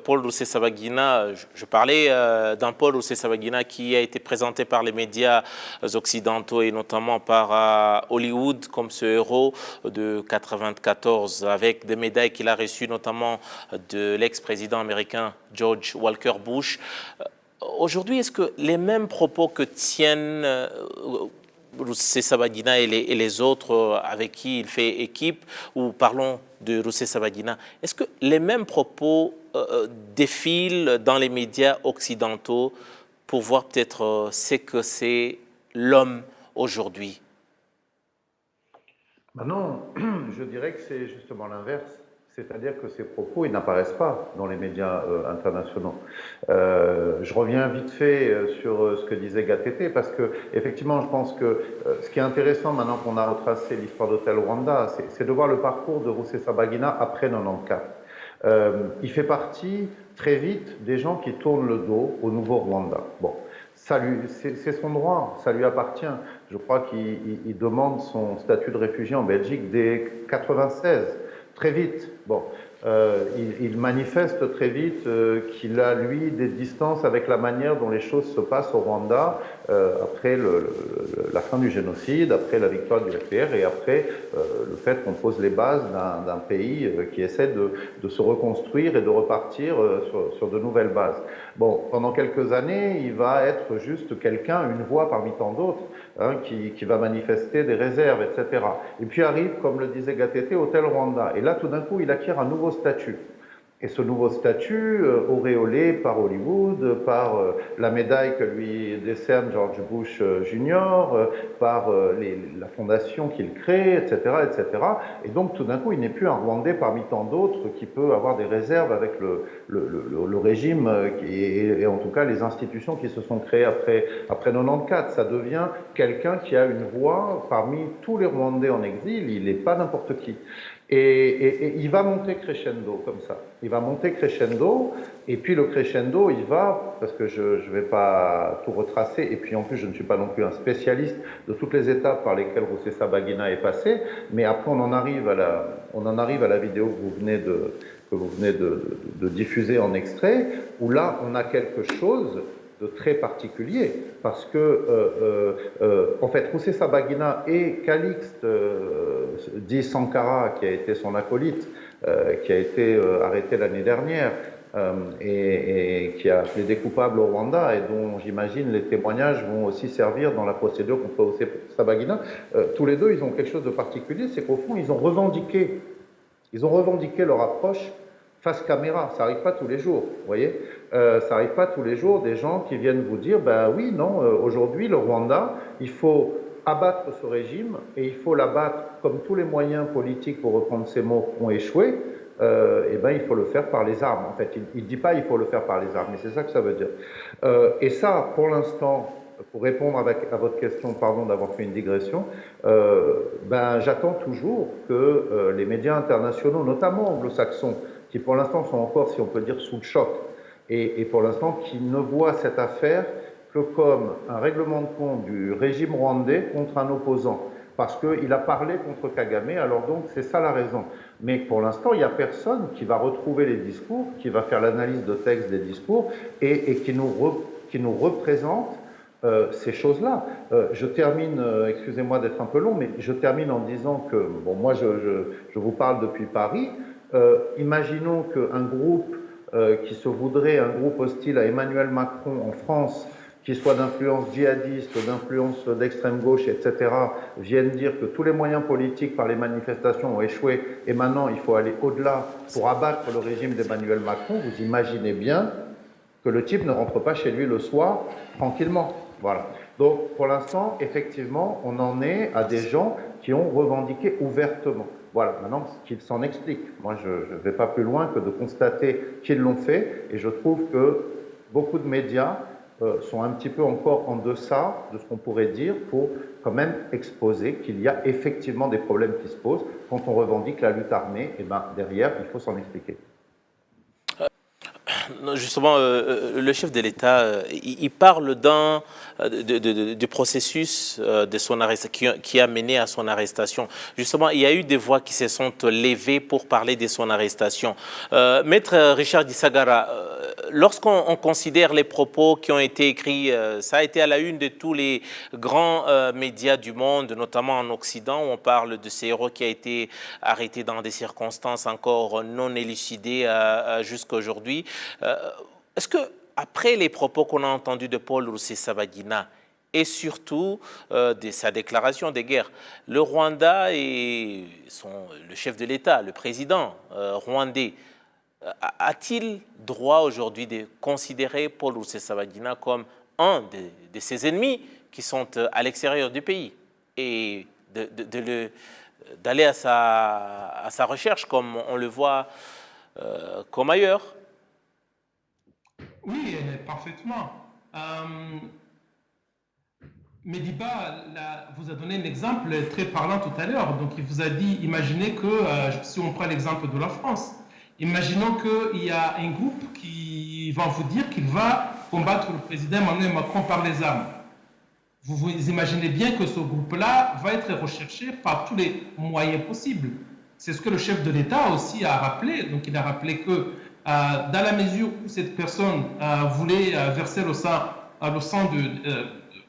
Paul Rusesabagina, je parlais d'un Paul Rusesabagina qui a été présenté par les médias occidentaux et notamment par Hollywood comme ce héros de 1994 avec des médailles qu'il a reçues notamment de l'ex-président américain George Walker Bush. Aujourd'hui, est-ce que les mêmes propos que tiennent Rusesabagina et les autres avec qui il fait équipe, ou parlons de Rusesabagina, est-ce que les mêmes propos défilent dans les médias occidentaux pour voir peut-être ce que c'est l'homme aujourd'hui? Non, je dirais que c'est justement l'inverse. C'est-à-dire que ces propos, ils n'apparaissent pas dans les médias internationaux. Je reviens vite fait sur ce que disait Gatete, parce que effectivement, je pense que ce qui est intéressant maintenant qu'on a retracé l'histoire d'Hotel Rwanda, c'est de voir le parcours de Rusesabagina après 94. Il fait partie très vite des gens qui tournent le dos au nouveau Rwanda. Bon, c'est son droit, ça lui appartient. Je crois qu'il demande son statut de réfugié en Belgique dès 96. Très vite. Bon, il manifeste très vite qu'il a, lui, des distances avec la manière dont les choses se passent au Rwanda après la fin du génocide, après la victoire du FPR et après le fait qu'on pose les bases d'un pays qui essaie de se reconstruire et de repartir sur de nouvelles bases. Bon, pendant quelques années, il va être juste quelqu'un, une voix parmi tant d'autres, qui va manifester des réserves, etc. Et puis arrive, comme le disait Gatete, Hotel Rwanda. Et là, tout d'un coup, il acquiert un nouveau statut. Et ce nouveau statut, auréolé par Hollywood, par la médaille que lui décerne George Bush Jr., par la fondation qu'il crée, etc., etc. Et donc, tout d'un coup, il n'est plus un Rwandais parmi tant d'autres qui peut avoir des réserves avec le régime et en tout cas les institutions qui se sont créées après 94. Ça devient quelqu'un qui a une voix parmi tous les Rwandais en exil. Il n'est pas n'importe qui. Et il va monter crescendo comme ça. Il va monter crescendo, et puis le crescendo, il va, parce que je ne vais pas tout retracer, et puis en plus je ne suis pas non plus un spécialiste de toutes les étapes par lesquelles Rusesabagina est passé, mais après on en arrive à la vidéo que vous venez de diffuser en extrait, où là on a quelque chose de très particulier, parce que, en fait, Rusesabagina et Calixte, dit Sankara, qui a été son acolyte, qui a été arrêté l'année dernière, et qui a plaidé coupable au Rwanda, et dont, j'imagine, les témoignages vont aussi servir dans la procédure contre Rusesabagina, tous les deux, ils ont quelque chose de particulier, c'est qu'au fond, ils ont revendiqué leur approche face caméra. Ça n'arrive pas tous les jours, vous voyez. Ça n'arrive pas tous les jours des gens qui viennent vous dire, ben oui, non, aujourd'hui, le Rwanda, il faut abattre ce régime et il faut l'abattre comme tous les moyens politiques, pour reprendre ces mots, ont échoué. Et ben il faut le faire par les armes. En fait, il ne dit pas il faut le faire par les armes, mais c'est ça que ça veut dire. Et ça, pour l'instant, pour répondre à votre question, pardon d'avoir fait une digression, ben j'attends toujours que les médias internationaux, notamment anglo-saxons, qui pour l'instant sont encore, si on peut dire, sous le choc, et pour l'instant qui ne voient cette affaire que comme un règlement de compte du régime rwandais contre un opposant, parce qu'il a parlé contre Kagame, alors donc c'est ça la raison. Mais pour l'instant, il n'y a personne qui va retrouver les discours, qui va faire l'analyse de texte des discours, et qui nous représente ces choses-là. Je termine, excusez-moi d'être un peu long, mais je termine en disant que, bon, moi je vous parle depuis Paris. Imaginons qu'un groupe qui se voudrait un groupe hostile à Emmanuel Macron en France, qui soit d'influence djihadiste, d'influence d'extrême gauche, etc., vienne dire que tous les moyens politiques par les manifestations ont échoué et maintenant il faut aller au-delà pour abattre le régime d'Emmanuel Macron. Vous imaginez bien que le type ne rentre pas chez lui le soir tranquillement. Voilà. Donc pour l'instant, effectivement, on en est à des gens qui ont revendiqué ouvertement. Voilà, maintenant qu'ils s'en expliquent. Moi, je ne vais pas plus loin que de constater qu'ils l'ont fait, et je trouve que beaucoup de médias sont un petit peu encore en deçà de ce qu'on pourrait dire pour quand même exposer qu'il y a effectivement des problèmes qui se posent. Quand on revendique la lutte armée, et ben derrière, il faut s'en expliquer. Justement, le chef de l'État, il parle du processus de son qui a mené à son arrestation. Justement, il y a eu des voix qui se sont levées pour parler de son arrestation. Maître Richard Gisagara, lorsqu'on considère les propos qui ont été écrits, ça a été à la une de tous les grands médias du monde, notamment en Occident, où on parle de ce héros qui a été arrêté dans des circonstances encore non élucidées jusqu'à aujourd'hui. Est-ce que, après les propos qu'on a entendus de Paul Rusesabagina, et surtout de sa déclaration de guerre. Le Rwanda et le chef de l'État, le président rwandais, a-t-il droit aujourd'hui de considérer Paul Rusesabagina comme un de ses ennemis qui sont à l'extérieur du pays et d'aller à sa recherche comme on le voit comme ailleurs? Oui, parfaitement. Mediba vous a donné un exemple très parlant tout à l'heure. Donc, il vous a dit, imaginez que, si on prend l'exemple de la France, imaginons qu'il y a un groupe qui va vous dire qu'il va combattre le président Emmanuel Macron par les armes. Vous imaginez bien que ce groupe-là va être recherché par tous les moyens possibles. C'est ce que le chef de l'État aussi a rappelé. Donc, il a rappelé que dans la mesure où cette personne voulait verser le sang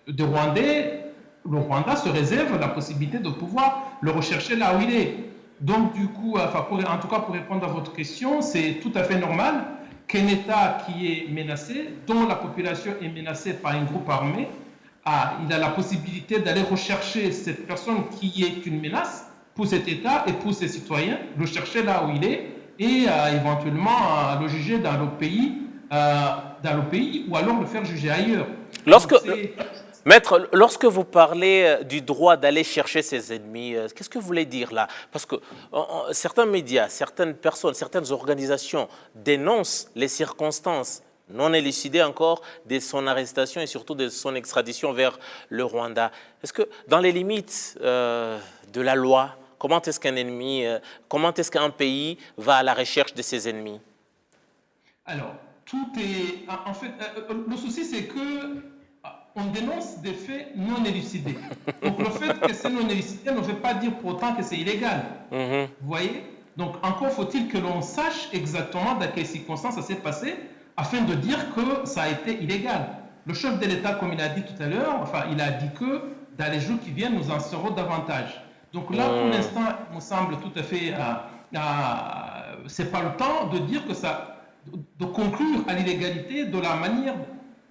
de Rwandais, le Rwanda se réserve la possibilité de pouvoir le rechercher là où il est. Donc, du coup, en tout cas, pour répondre à votre question, c'est tout à fait normal qu'un État qui est menacé, dont la population est menacée par un groupe armé, il a la possibilité d'aller rechercher cette personne qui est une menace pour cet État et pour ses citoyens, le chercher là où il est et éventuellement le juger dans le pays ou alors le faire juger ailleurs. Maître, lorsque vous parlez du droit d'aller chercher ses ennemis, qu'est-ce que vous voulez dire là? Parce que certains médias, certaines personnes, certaines organisations dénoncent les circonstances non élucidées encore de son arrestation et surtout de son extradition vers le Rwanda. Est-ce que dans les limites de la loi, comment est-ce qu'un pays va à la recherche de ses ennemis? Alors, en fait, le souci c'est que on dénonce des faits non élucidés. Donc le fait que c'est non élucidé ne veut pas dire pour autant que c'est illégal. Vous voyez? Donc encore faut-il que l'on sache exactement dans quelles circonstances ça s'est passé afin de dire que ça a été illégal. Le chef de l'État, comme il a dit tout à l'heure, il a dit que dans les jours qui viennent, nous en saurons davantage. Donc là, pour l'instant, il me semble tout à fait... c'est pas le temps de dire que de conclure à l'illégalité de la manière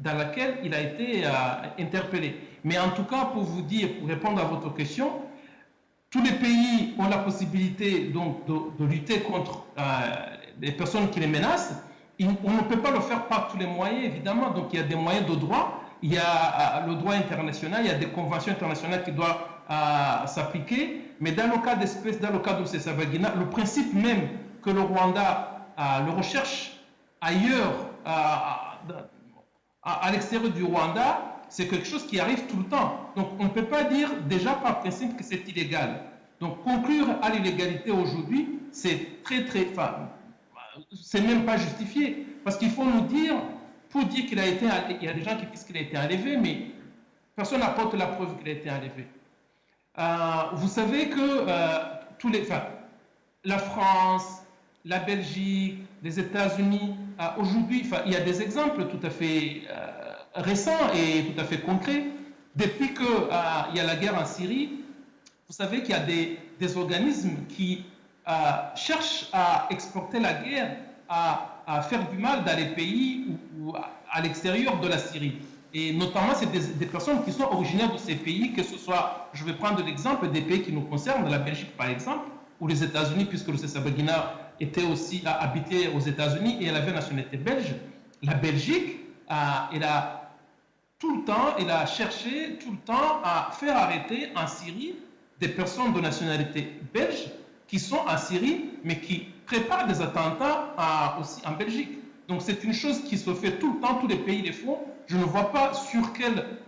dans laquelle il a été interpellé. Mais en tout cas, pour vous dire, pour répondre à votre question, tous les pays ont la possibilité donc, de lutter contre les personnes qui les menacent. On ne peut pas le faire par tous les moyens, évidemment. Donc, il y a des moyens de droit. Il y a le droit international, il y a des conventions internationales qui doivent s'appliquer. Mais dans le cas d'espèce, dans le cas de Rusesabagina, le principe même que le Rwanda le recherche ailleurs, à l'extérieur du Rwanda, c'est quelque chose qui arrive tout le temps. Donc, on ne peut pas dire déjà par principe que c'est illégal. Donc, conclure à l'illégalité aujourd'hui, c'est c'est même pas justifié. Parce qu'il faut nous dire, pour dire qu'il a été enlevé, il y a des gens qui disent qu'il a été enlevé, mais personne n'apporte la preuve qu'il a été enlevé. Vous savez que la France, la Belgique, les États-Unis, aujourd'hui, il y a des exemples tout à fait récents et tout à fait concrets. Depuis qu'il y a la guerre en Syrie, vous savez qu'il y a des organismes qui cherchent à exporter la guerre, à faire du mal dans les pays ou à l'extérieur de la Syrie. Et notamment, c'est des personnes qui sont originaires de ces pays, que ce soit, je vais prendre l'exemple des pays qui nous concernent, la Belgique par exemple, ou les États-Unis, puisque Rusesabagina était aussi habité aux États-Unis et elle avait la nationalité belge. La Belgique, elle a cherché tout le temps à faire arrêter en Syrie des personnes de nationalité belge qui sont en Syrie, mais qui préparent des attentats aussi en Belgique. Donc c'est une chose qui se fait tout le temps, tous les pays les font. Je ne vois pas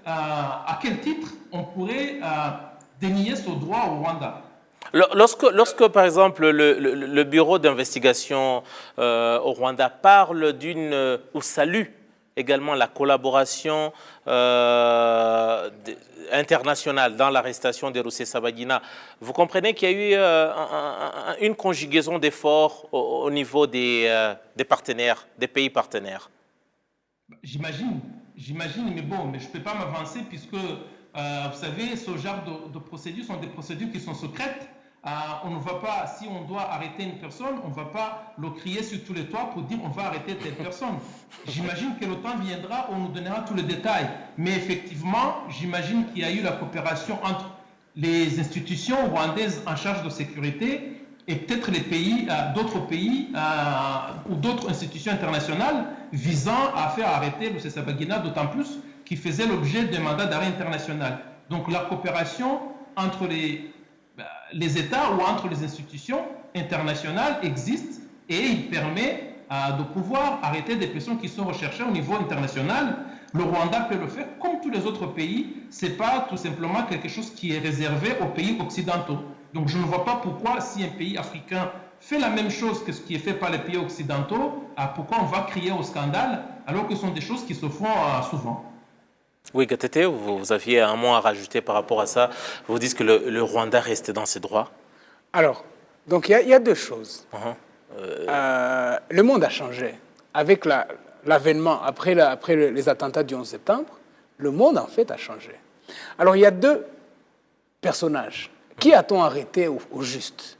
à quel titre on pourrait dénier ce droit au Rwanda. Lorsque, par exemple, le bureau d'investigation au Rwanda parle ou salue également la collaboration internationale dans l'arrestation de Rusesabagina, vous comprenez qu'il y a eu une conjugaison d'efforts au niveau des partenaires, des pays partenaires? J'imagine, mais bon, je ne peux pas m'avancer puisque, vous savez, ce genre de procédures sont des procédures qui sont secrètes. on ne va pas, si on doit arrêter une personne, on ne va pas le crier sur tous les toits pour dire on va arrêter telle personne. J'imagine que le temps viendra, on nous donnera tous les détails. Mais effectivement, j'imagine qu'il y a eu la coopération entre les institutions rwandaises en charge de sécurité et peut-être les pays, d'autres pays ou d'autres institutions internationales visant à faire arrêter Rusesabagina, d'autant plus qu'il faisait l'objet d'un mandat d'arrêt international. Donc la coopération entre les États ou entre les institutions internationales existe et il permet de pouvoir arrêter des personnes qui sont recherchées au niveau international. Le Rwanda peut le faire comme tous les autres pays. Ce n'est pas tout simplement quelque chose qui est réservé aux pays occidentaux. Donc je ne vois pas pourquoi, si un pays africain fait la même chose que ce qui est fait par les pays occidentaux, pourquoi on va crier au scandale alors que ce sont des choses qui se font souvent. Oui, Gatete, vous aviez un mot à rajouter par rapport à ça. Vous dites que le Rwanda restait dans ses droits. Alors, donc il y a deux choses. Le monde a changé. Avec l'avènement, après les attentats du 11 septembre, le monde en fait a changé. Alors il y a deux personnages. Qui a-t-on arrêté au juste?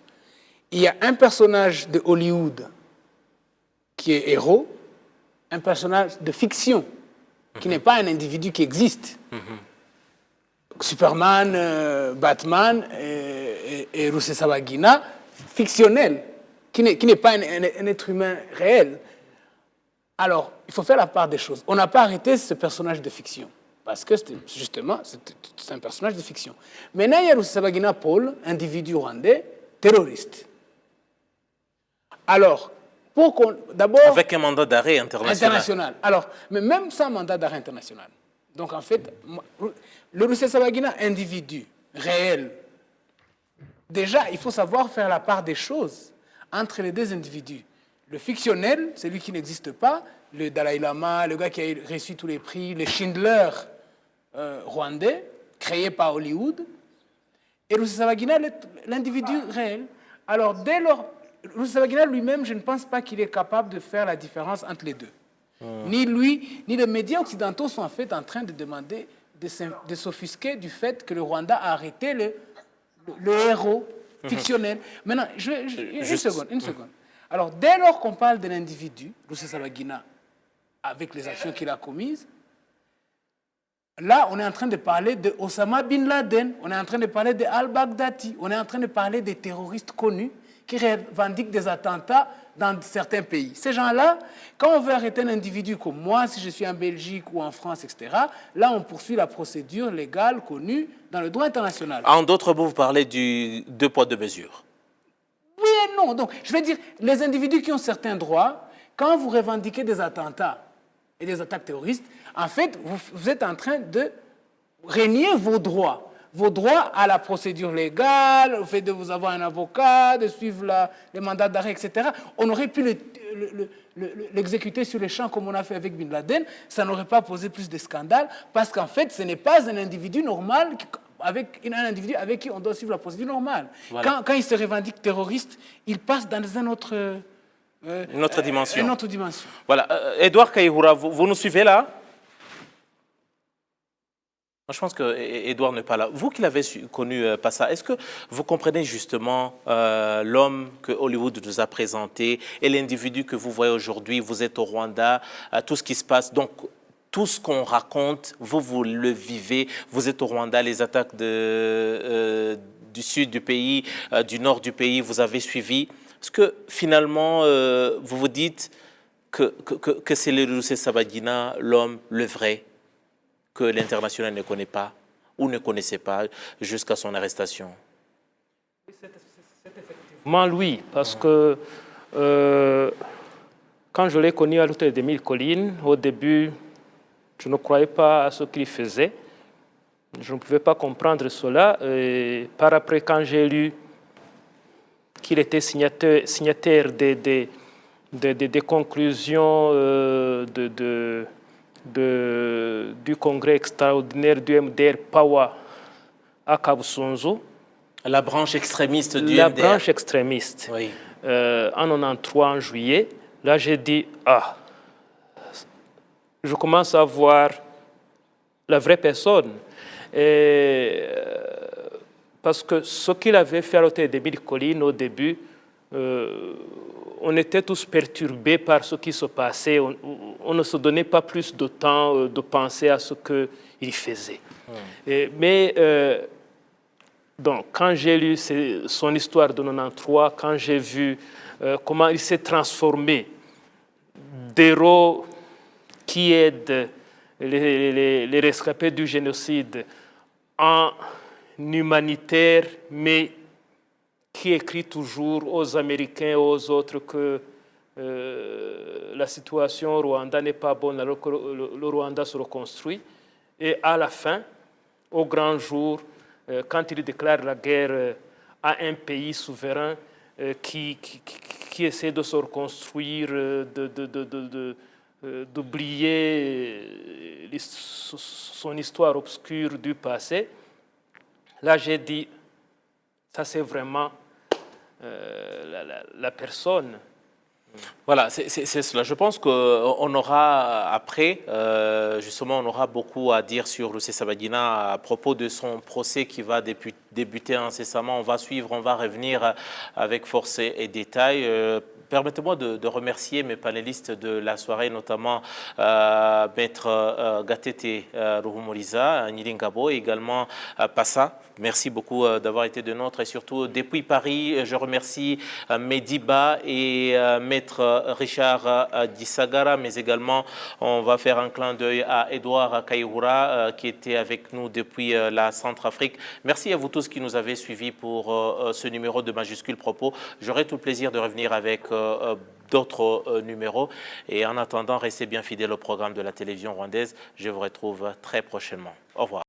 Il y a un personnage de Hollywood qui est héros, un personnage de fiction qui n'est pas un individu qui existe. Superman, Batman et Rusesabagina, fictionnel, qui n'est pas un être humain réel. Alors, il faut faire la part des choses. On n'a pas arrêté ce personnage de fiction, parce que justement, c'est un personnage de fiction. Maintenant, il y a Rusesabagina Paul, individu rwandais, terroriste. Alors, d'abord... Avec un mandat d'arrêt international. Alors, mais même sans mandat d'arrêt international. Donc, en fait, le Rusesabagina, individu réel, déjà, il faut savoir faire la part des choses entre les deux individus. Le fictionnel, celui qui n'existe pas, le Dalai Lama, le gars qui a reçu tous les prix, le Schindler rwandais, créé par Hollywood, et Rusesabagina, l'individu réel. Alors, dès lors, Rusesabagina lui-même, je ne pense pas qu'il est capable de faire la différence entre les deux. Ni lui, ni les médias occidentaux sont en fait en train de demander de s'offusquer du fait que le Rwanda a arrêté le héros fictionnel. Maintenant, une seconde. Alors, dès lors qu'on parle de l'individu, Rusesabagina, avec les actions qu'il a commises, là, on est en train de parler de Osama Bin Laden, on est en train de parler de Al-Baghdadi, on est en train de parler des terroristes connus qui revendiquent des attentats dans certains pays. Ces gens-là, quand on veut arrêter un individu comme moi, si je suis en Belgique ou en France, etc., là, on poursuit la procédure légale connue dans le droit international. En d'autres mots, vous parlez du deux poids, deux mesures. Oui et non. Donc, je veux dire, les individus qui ont certains droits, quand vous revendiquez des attentats et des attaques terroristes, en fait, vous êtes en train de renier vos droits. Vos droits à la procédure légale, au fait de vous avoir un avocat, de suivre les mandats d'arrêt, etc. On aurait pu l'exécuter sur les champs comme on a fait avec Bin Laden. Ça n'aurait pas posé plus de scandale parce qu'en fait, ce n'est pas un individu normal un individu avec qui on doit suivre la procédure normale. Voilà. Quand il se revendique terroriste, il passe dans une autre dimension. Une autre dimension. Voilà. Edouard Kaïhoura, vous nous suivez là? Je pense qu'Edouard n'est pas là. Vous qui l'avez connu, Passa, est-ce que vous comprenez justement l'homme que Hollywood nous a présenté et l'individu que vous voyez aujourd'hui? Vous êtes au Rwanda, tout ce qui se passe. Donc, tout ce qu'on raconte, vous le vivez. Vous êtes au Rwanda, les attaques du sud du pays, du nord du pays, vous avez suivi. Est-ce que finalement, vous vous dites que c'est le Rusesabagina, l'homme, le vrai, que l'international ne connaît pas ou ne connaissait pas jusqu'à son arrestation? C'est effectivement lui, parce que quand je l'ai connu à l'hôtel des Mille Collines, au début, je ne croyais pas à ce qu'il faisait. Je ne pouvais pas comprendre cela. Et par après, quand j'ai lu qu'il était signataire des conclusions du congrès extraordinaire du MDR Pawa à Kabusunzu. La branche extrémiste du MDR. La MDR. branche extrémiste. Oui. En 93, en juillet, là j'ai dit, je commence à voir la vraie personne. Et parce que ce qu'il avait fait à l'hôtel des 1000 collines au début, on était tous perturbés par ce qui se passait. On ne se donnait pas plus de temps de penser à ce qu'il faisait. Mais donc, quand j'ai lu son histoire de 93, quand j'ai vu comment il s'est transformé d'héros qui aident les rescapés du génocide en humanitaire, mais qui écrit toujours aux Américains et aux autres que la situation au Rwanda n'est pas bonne alors que le Rwanda se reconstruit. Et à la fin, au grand jour, quand il déclare la guerre à un pays souverain qui essaie de se reconstruire, d'oublier son histoire obscure du passé, là j'ai dit, ça c'est vraiment la personne. Voilà, c'est cela. Je pense qu'on aura après, justement, on aura beaucoup à dire sur Rusesabagina à propos de son procès qui va débuter incessamment. On va suivre, on va revenir avec force et détails. Permettez-moi de remercier mes panélistes de la soirée, notamment Maître Gatete Ruhumuriza, Nyiringabo et également Passa. Merci beaucoup d'avoir été de nôtres et surtout depuis Paris, je remercie Mediba et Maître Richard Disagara, mais également on va faire un clin d'œil à Edouard Kaihura qui était avec nous depuis la Centrafrique. Merci à vous tous qui nous avez suivis pour ce numéro de Majuscule Propos. J'aurai tout le plaisir de revenir avec d'autres numéros et en attendant, restez bien fidèles au programme de la télévision rwandaise. Je vous retrouve très prochainement. Au revoir.